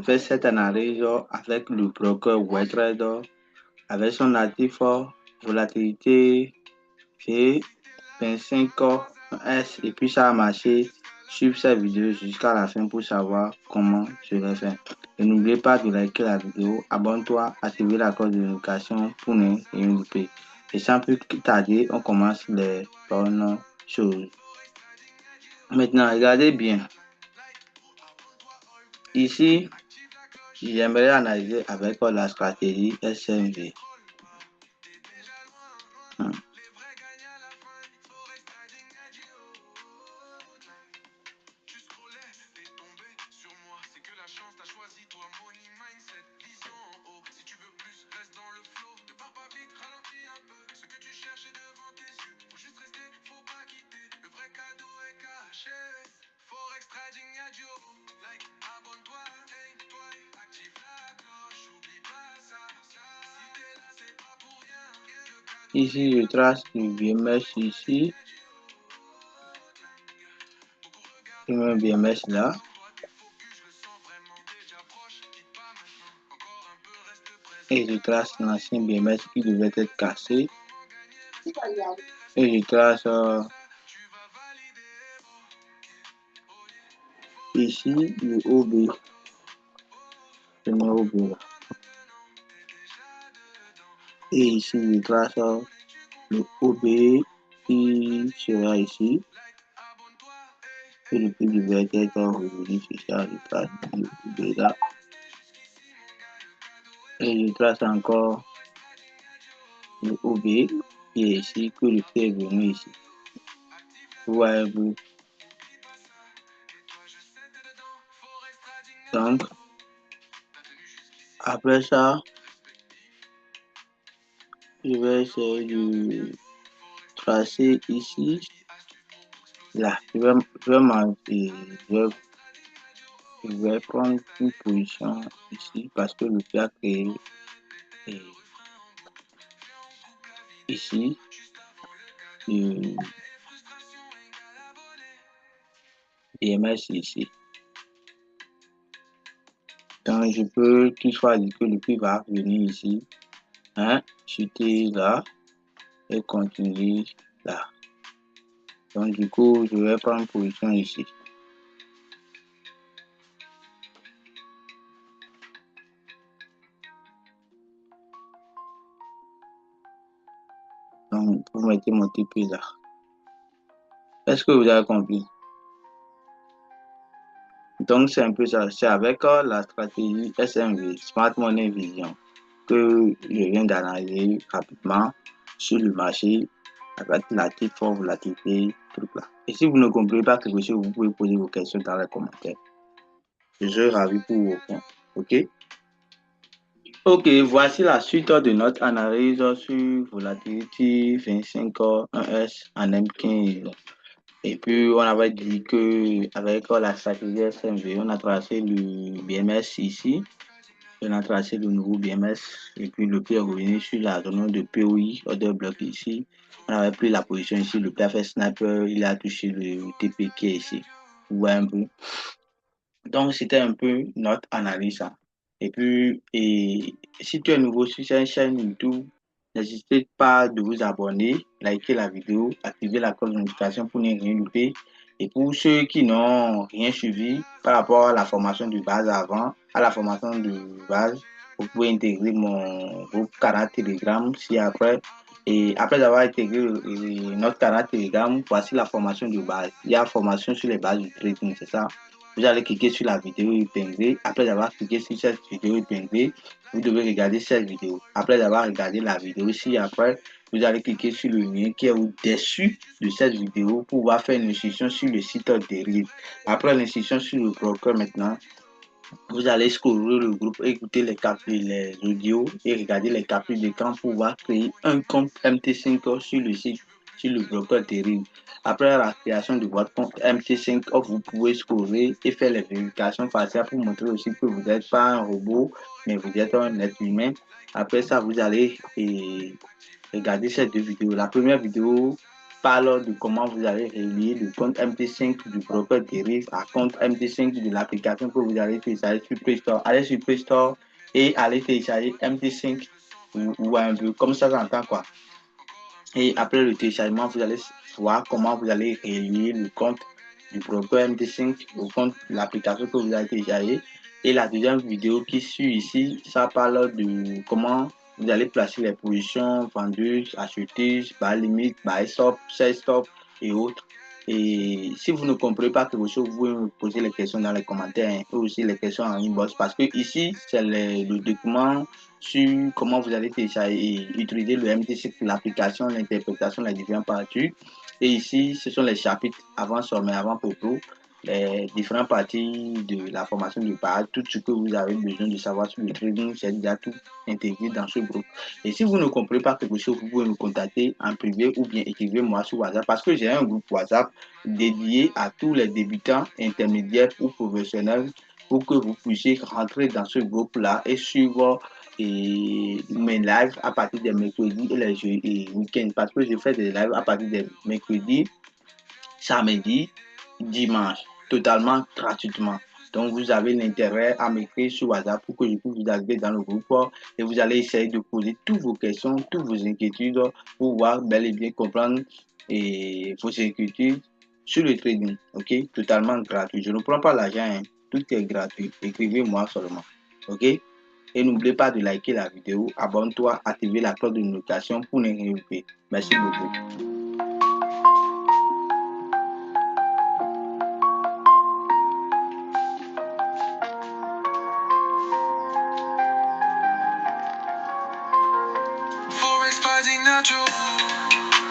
fait cette analyse avec le broker WebTrader, avec son actif volatilité V25S et puis ça a marché. Suivez cette vidéo jusqu'à la fin pour savoir comment je l'ai fait. Et n'oubliez pas de liker la vidéo, abonne-toi, activez la cloche de notification pour ne rien louper. Et sans plus tarder, on commence les bonnes choses. Maintenant, regardez bien. Ici, j'aimerais analyser avec la stratégie SMV. Ici, je trace le BMS ici. Je mets un BMS là. Et je trace l'ancien BMS qui devait être cassé. Et je trace ici le OB. Je mets OB là. Et ici, je trace le OB qui sera ici. Et le prix devait être revenu sur ça. Je trace le OB là. Et je trace encore le OB qui est ici, que le prix est venu ici. Vous voyez vous. Donc, après ça, je vais essayer de tracer ici. Là, je vais prendre une position ici parce que le prix a créé ici. BMS ici. Donc, je peux toutefois dire que le prix va venir ici, chuter là et continuer là. Donc, du coup, je vais prendre position ici. Donc, vous mettez mon TP là. Est-ce que vous avez compris? Donc, c'est un peu ça. C'est avec la stratégie SMV, Smart Money Vision, que je viens d'analyser rapidement sur le marché avec la petite forme volatilité, truc là. Et si vous ne comprenez pas quelque chose, vous pouvez poser vos questions dans les commentaires. Je serai ravi pour vous répondre. OK? OK, voici la suite de notre analyse sur volatilité 25 1S en M15. Et puis, on avait dit que avec la stratégie SMV, on a tracé le BMS ici. On a tracé le nouveau BMS. Et puis, le prix est revenu sur la zone de POI, order bloc ici. On avait pris la position ici. Le prix a fait sniper. Il a touché le TP qui est ici. Vous voyez un peu. Donc, c'était un peu notre analyse. Et puis, si tu es nouveau sur cette chaîne YouTube, n'hésitez pas de vous abonner, liker la vidéo, activer la cloche de notification pour ne rien louper. Et pour ceux qui n'ont rien suivi par rapport à la formation de base avant, à la formation de base, vous pouvez intégrer mon groupe canal Telegram si après. Et après avoir intégré notre canal Telegram, voici la formation de base. Il y a formation sur les bases du trading, c'est ça. Vous allez cliquer sur la vidéo épinglée. Après avoir cliqué sur cette vidéo épinglée, vous devez regarder cette vidéo. Après avoir regardé la vidéo ici, après, vous allez cliquer sur le lien qui est au-dessus de cette vidéo pour pouvoir faire une inscription sur le site Deriv. Après l'inscription sur le broker maintenant, vous allez scroller le groupe, écouter les audios et regarder les captures d'écran pour pouvoir créer un compte MT5 sur le site, sur le broker Deriv. Après la création de votre compte MT5, vous pouvez scroller et faire les vérifications faciales pour montrer aussi que vous n'êtes pas un robot, mais vous êtes un être humain. Après ça, vous allez regarder ces deux vidéos. La première vidéo parle de comment vous allez relier le compte MT5 du broker Deriv à compte MT5 de l'application que vous allez télécharger sur Play Store. Allez sur Play Store et allez télécharger MT5 ou un peu comme ça j'entends quoi. Et après le téléchargement, vous allez voir comment vous allez relier le compte du broker MT5 au compte de l'application que vous avez téléchargé. Et la deuxième vidéo qui suit ici, ça parle de comment vous allez placer les positions vendeuses, acheteuses, buy limit, buy stop, sell stop et autres. Et si vous ne comprenez pas quelque chose, vous pouvez me poser les questions dans les commentaires hein, ou aussi les questions en inbox parce que ici, c'est le document sur comment vous allez télécharger et utiliser le MT5, l'application, l'interprétation, les différentes parties. Et ici, ce sont les chapitres avant sommet, avant propos, les différentes parties de la formation de base, tout ce que vous avez besoin de savoir sur le trading, c'est déjà tout intégré dans ce groupe. Et si vous ne comprenez pas quelque chose, vous pouvez me contacter en privé ou bien écrivez-moi sur WhatsApp parce que j'ai un groupe WhatsApp dédié à tous les débutants, intermédiaires ou professionnels pour que vous puissiez rentrer dans ce groupe-là et suivre mes lives à partir des mercredis et les week-ends parce que je fais des lives à partir des mercredis, samedi, dimanche, totalement gratuitement. Donc, vous avez l'intérêt à m'écrire sur WhatsApp pour que je puisse vous ajouter dans le groupe et vous allez essayer de poser toutes vos questions, toutes vos inquiétudes pour voir bel et bien comprendre vos inquiétudes sur le trading. OK? Totalement gratuit. Je ne prends pas l'argent, hein. Tout est gratuit. Écrivez-moi seulement. OK? Et n'oubliez pas de liker la vidéo, abonne-toi, activez la cloche de notification pour ne rien louper. Merci beaucoup. Forex Party Natural.